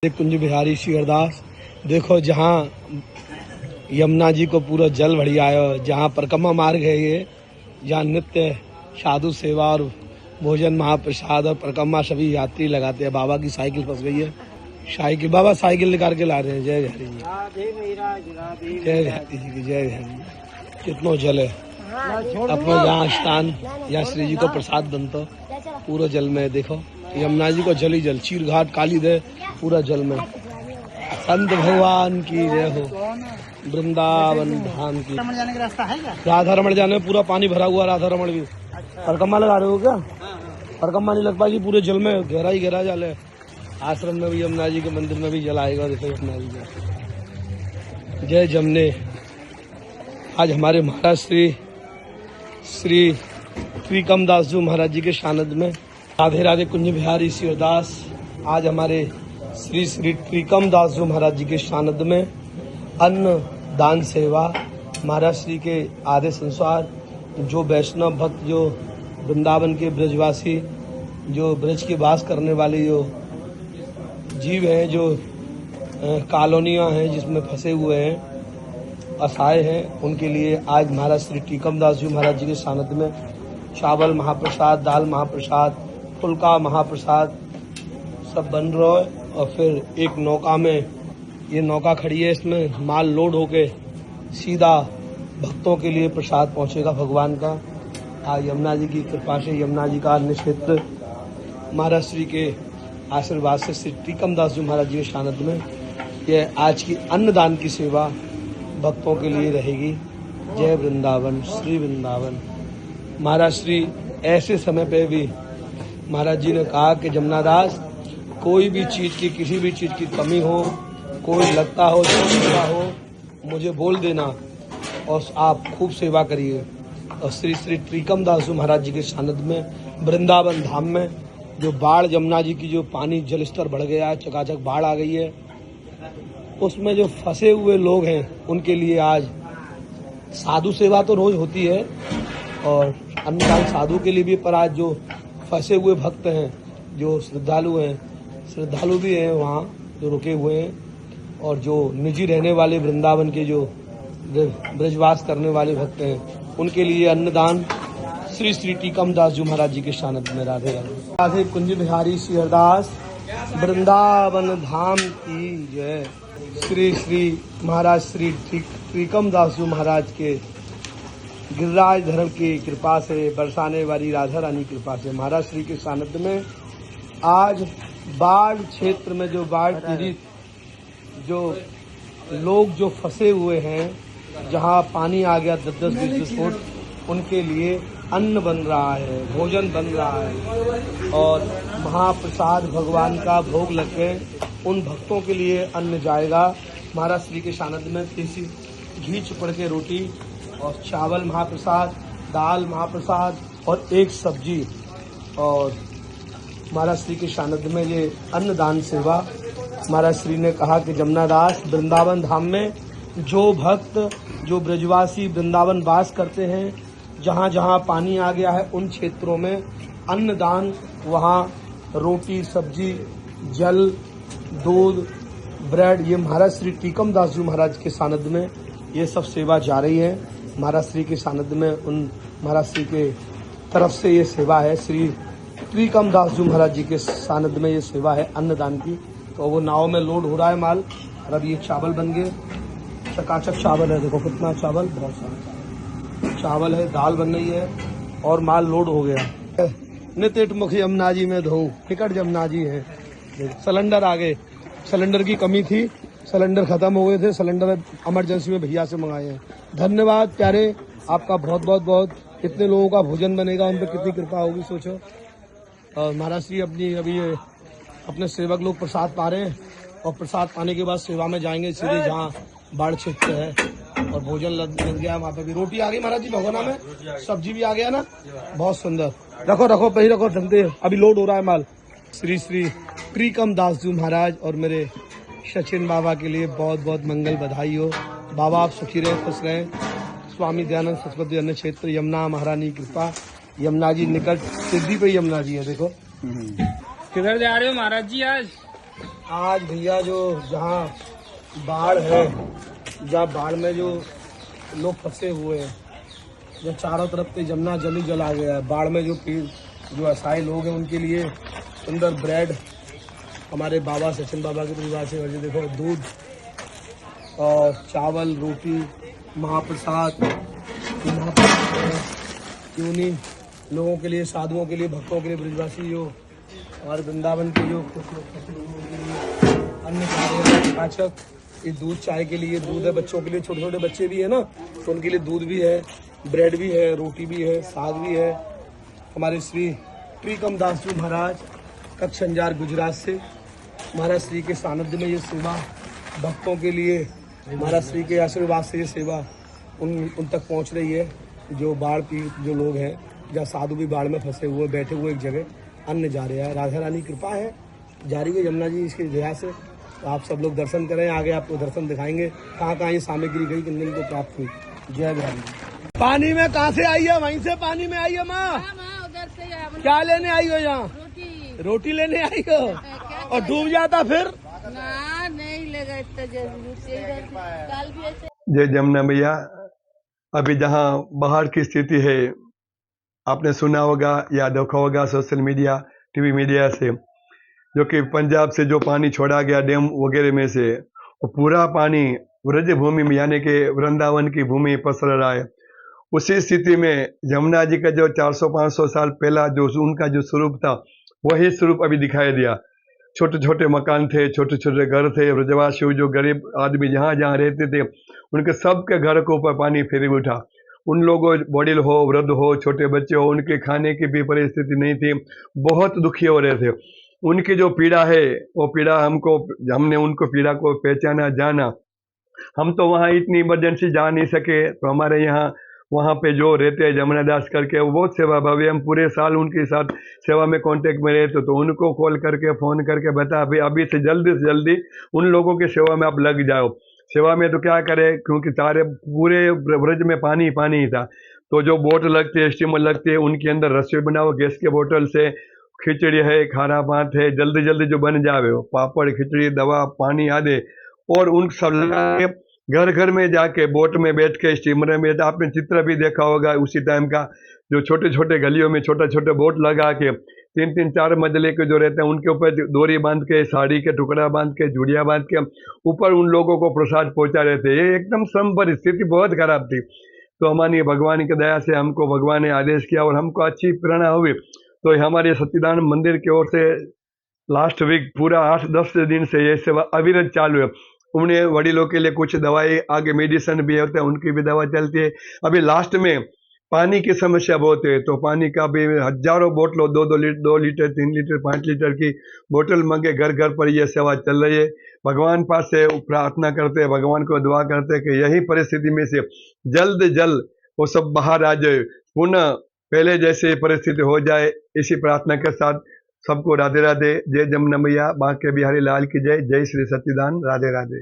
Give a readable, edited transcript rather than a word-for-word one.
कुंज बिहारी श्री अरदास। देखो जहाँ यमुना जी को पूरा जल भरी आयो, जहाँ परिक्रमा मार्ग है ये, जहाँ नित्य साधु सेवा और भोजन महाप्रसाद और परिक्रमा सभी यात्री लगाते हैं। बाबा की साइकिल फंस गई है, साइकिल बाबा साइकिल निकाल के ला रहे हैं। जय बिहारी जी, जय बिहारी जी की जय बिहारी। कितनो जल है अपनो यहाँ स्थान, यहाँ श्री जी को प्रसाद बनता पूरा जल में। देखो यमुना जी को जल ही जल, चीर घाट काली दे पूरा जल में। संत भगवान की जय हो, वृंदावन धाम की। जाने का रास्ता है क्या? राधा रमण जाने में पूरा पानी भरा हुआ। राधा रमण भी परिक्रमा लगा रहे हो क्या? परिक्रमा नहीं लग पाएगी, पूरे जल में गहरा ही गहरा जल है। आश्रम में भी यमुना जी के मंदिर में भी जल आएगा। देखो यमुना जी का जय जमने। आज हमारे महाराज श्री त्रिकम दास जी महाराज जी के सानिध्य में राधे राधे कुंज बिहारी श्री अरदास। आज हमारे श्री त्रिकम दास जी महाराज जी के सानिध्य में अन्न दान सेवा महाराज श्री के आदेश अनुसार जो वैष्णव भक्त, जो वृंदावन के ब्रजवासी, जो ब्रज के वास करने वाले जो जीव हैं, जो कॉलोनियां हैं जिसमें फंसे हुए हैं, असहाय हैं, उनके लिए आज महाराज श्री त्रिकम दास जी महाराज जी के सानिध्य में चावल महाप्रसाद, दाल महाप्रसाद, फुल्का महाप्रसाद सब बन रहा है। और फिर एक नौका में, ये नौका खड़ी है, इसमें माल लोड होके सीधा भक्तों के लिए प्रसाद पहुंचेगा भगवान का। आज यमुना जी की कृपा से, यमुना जी का अन्य क्षेत्र महाराज श्री के आशीर्वाद से श्री त्रिकम दास जी महाराज जी के सानिध्य में ये आज की अन्नदान की सेवा भक्तों के लिए रहेगी। जय वृंदावन, श्री वृंदावन। महाराज श्री ऐसे समय पे भी महाराज जी ने कहा कि जमुना दास, कोई भी चीज की, किसी भी चीज की कमी हो, कोई लगता हो, चिंता हो, मुझे बोल देना और आप खूब सेवा करिए। और श्री त्रिकम दास जी महाराज जी के सानिध्य में वृंदावन धाम में जो बाढ़, यमुना जी की जो पानी जल स्तर बढ़ गया है, चकाचक बाढ़ आ गई है, उसमें जो फंसे हुए लोग हैं उनके लिए आज साधु सेवा तो रोज होती है और अन्नदान साधु के लिए भी, पर आज जो फंसे हुए भक्त हैं, जो श्रद्धालु हैं, श्रद्धालु भी हैं वहाँ जो रुके हुए हैं, और जो निजी रहने वाले वृंदावन के जो ब्रजवास करने वाले भक्त हैं, उनके लिए अन्नदान श्री त्रिकम दास जी महाराज जी के सानिध्य में। राधे राधे। राधे कुंज बिहारी श्री अरदास, वृंदावन धाम की जय। श्री महाराज श्री त्रिकम दास जी महाराज के गिरिराज धर्म की कृपा से, बरसाने वाली राधा रानी कृपा से महाराज श्री के सानिध्य में आज बाढ़ क्षेत्र में जो बाढ़ पीड़ित जो लोग जो फंसे हुए हैं, जहां पानी आ गया 10-20 फुट, उनके लिए अन्न बन रहा है, भोजन बन रहा है और महाप्रसाद भगवान का भोग लग के उन भक्तों के लिए अन्न जाएगा। महाराज श्री के सानिध्य में देसी घी चिपड़ के रोटी और चावल महाप्रसाद, दाल महाप्रसाद और एक सब्जी। और महाराज श्री के सानिध्य में ये अन्नदान सेवा महाराज श्री ने कहा कि जमुना दास, वृंदावन धाम में जो भक्त, जो ब्रजवासी वृंदावन वास करते हैं, जहाँ जहाँ पानी आ गया है उन क्षेत्रों में अन्नदान, वहाँ रोटी, सब्जी, जल, दूध, ब्रेड, ये महाराज श्री त्रिकम दास जी महाराज के सानिध्य में ये सब सेवा जा रही है। महाराज श्री के सानिध्य में उन महाराज श्री के तरफ से ये सेवा है। श्री त्रिकम दास जी महाराज जी के सानिध्य में ये सेवा है अन्नदान की। तो वो नाव में लोड हो रहा है माल, और अब ये चावल बन गए, चकाचक चावल है। देखो कितना चावल, बहुत सारा चावल है, दाल बन रही है और माल लोड हो गया। नितिट मुख यमुना जी में धो, टिकट यमुना जी है। सिलेंडर आ गए, सिलेंडर की कमी थी, सिलेंडर खत्म हो गए थे, सिलेंडर इमरजेंसी में भैया से मंगाए हैं। धन्यवाद प्यारे, आपका बहुत बहुत बहुत। कितने लोगों का भोजन बनेगा, उन पर कितनी कृपा होगी सोचो। और महाराज श्री अभी ये अपने सेवक लोग प्रसाद पा रहे हैं और प्रसाद पाने के बाद सेवा में जाएंगे सीधे जहाँ बाढ़ क्षेत्र है। और भोजन लग गया वहाँ पे भी, रोटी आ गई महाराज जी भगोना में, सब्जी भी आ गया ना, बहुत सुंदर। रखो रखो पही रखो, ढंगते अभी लोड हो रहा है माल। श्री त्रिकम दास जी महाराज और मेरे सचिन बाबा के लिए बहुत बहुत मंगल बधाई हो। बाबा आप सुखी रहे, खुश रहे। स्वामी दयानंद सरस्वती अन्य क्षेत्र, यमुना महारानी कृपा, यमुना जी निकट, सिद्धि पे यमुना जी है। देखो किधर जा रहे हो महाराज जी आज? आज भैया जो जहाँ बाढ़ है, जहाँ बाढ़ में जो लोग फंसे हुए हैं, जो चारों तरफ से जमुना जल ही जल आ गया है, बाढ़ में जो असहाय लोग हैं उनके लिए सुंदर ब्रेड हमारे बाबा सचिन बाबा के परिवार से भेजे। देखो दूध और चावल रोटी महाप्रसाद क्यों नहीं लोगों के लिए, साधुओं के लिए, भक्तों के लिए, ब्रजवासी जो हमारे वृंदावन के जो कुछ लोग अन्य कार्य ये दूध चाय के लिए दूध है, बच्चों के लिए, छोटे छोटे बच्चे भी है ना तो उनके लिए दूध भी है, ब्रेड भी है, रोटी भी है, साग भी है। हमारे श्री त्रिकम दास जी महाराज कक्षंजार गुजरात से महाराज श्री के सानिध्य में ये सेवा भक्तों के लिए, महाराज श्री के आशीर्वाद से ये सेवा उन तक पहुंच रही है। जो बाढ़ पीड़ित जो लोग हैं, जहाँ साधु भी बाढ़ में फंसे हुए बैठे हुए एक जगह अन्न जा रहा है, राधा रानी कृपा है जारी है यमुना जी इसकी दया से। तो आप सब लोग दर्शन करें, आगे आपको दर्शन दिखाएंगे कहाँ कहाँ ये सामग्री गई, किन किन को प्राप्त हुई। जय बिहारी। पानी में कहाँ से आई है? वहीं से पानी में आई है माँ? उधर से क्या लेने आई हो यहाँ? रोटी लेने आई हो और डूब जाता फिर? ना नहीं लगा इतना जल्दी। कल भी ऐसे। जय जमुना मैया। अभी जहाँ बाढ़ की स्थिति है, आपने सुना होगा या देखा होगा सोशल मीडिया, टीवी मीडिया से, जो कि पंजाब से जो पानी छोड़ा गया डैम वगैरह में से, वो पूरा पानी व्रज भूमि में यानी कि वृंदावन की भूमि पसर रहा है। उसी स्थिति में जमुना जी का जो 400-500 साल पहला जो उनका जो स्वरूप था, वही स्वरूप अभी दिखाई दिया। छोटे छोटे मकान थे, छोटे छोटे घर थे, ब्रजवासी जो गरीब आदमी जहाँ जहाँ रहते थे, उनके सबके घर के ऊपर पानी फिर उठा। उन लोगों, बड़ील हो, वृद्ध हो, छोटे बच्चे हो, उनके खाने की भी परिस्थिति नहीं थी, बहुत दुखी हो रहे थे। उनकी जो पीड़ा है, वो पीड़ा हमने उनको पीड़ा को पहचाना, जाना। हम तो वहाँ इतनी इमरजेंसी जा नहीं सके, तो हमारे यहाँ वहाँ पे जो रहते हैं जमुना दास करके, वो बहुत सेवा भावी, हम पूरे साल उनके साथ सेवा में कांटेक्ट में रहते, तो उनको कॉल करके फ़ोन करके बता भाई अभी से जल्दी उन लोगों की सेवा में आप लग जाओ। सेवा में तो क्या करें, क्योंकि सारे पूरे ब्रज में पानी ही था। तो जो बोट लगती है, स्टीमर लगती है, उनके अंदर रसोई बनाओ, गैस के बोतल से, खिचड़ी है, खाना भात है, जल्दी जो बन जावे, वो पापड़, खिचड़ी, दवा, पानी आदि, और उन सब लगा के घर घर में जाके बोट में बैठ के स्टीमर में, आपने चित्र भी देखा होगा उसी टाइम का, जो छोटे छोटे गलियों में छोटे बोट लगा के 3-3, 4 मंजिले के जो रहते हैं उनके ऊपर डोरी बांध के, साड़ी के टुकड़ा बांध के, जुड़िया बांध के ऊपर उन लोगों को प्रसाद पहुंचा रहे थे। ये एकदम श्रम पर, स्थिति बहुत खराब थी। तो हमारी भगवान की दया से हमको भगवान ने आदेश किया और हमको अच्छी प्रेरणा हुई। तो हमारे सच्चिदानंद मंदिर की ओर से लास्ट वीक पूरा 8-10 दिन से ये सेवा अविरत चालू है। उन्हें वडीलों के लिए कुछ दवाई, आगे मेडिसिन भी होते हैं, उनकी भी दवा चलती है। अभी लास्ट में पानी की समस्या बहुत है, तो पानी का भी हजारों बोतलों 2 लीटर 3 लीटर 5 लीटर की बोतल मंगे घर पर ये सेवा चल रही है। भगवान पास से प्रार्थना करते हैं, भगवान को दुआ करते हैं कि यही परिस्थिति में से जल्द वो सब बाहर आ जाए, पुनः पहले जैसे परिस्थिति हो जाए। इसी प्रार्थना के साथ सबको राधे राधे। जय जमुना मैया, बांके बिहारी लाल की जय। जय श्री सच्चिदानंद। राधे राधे।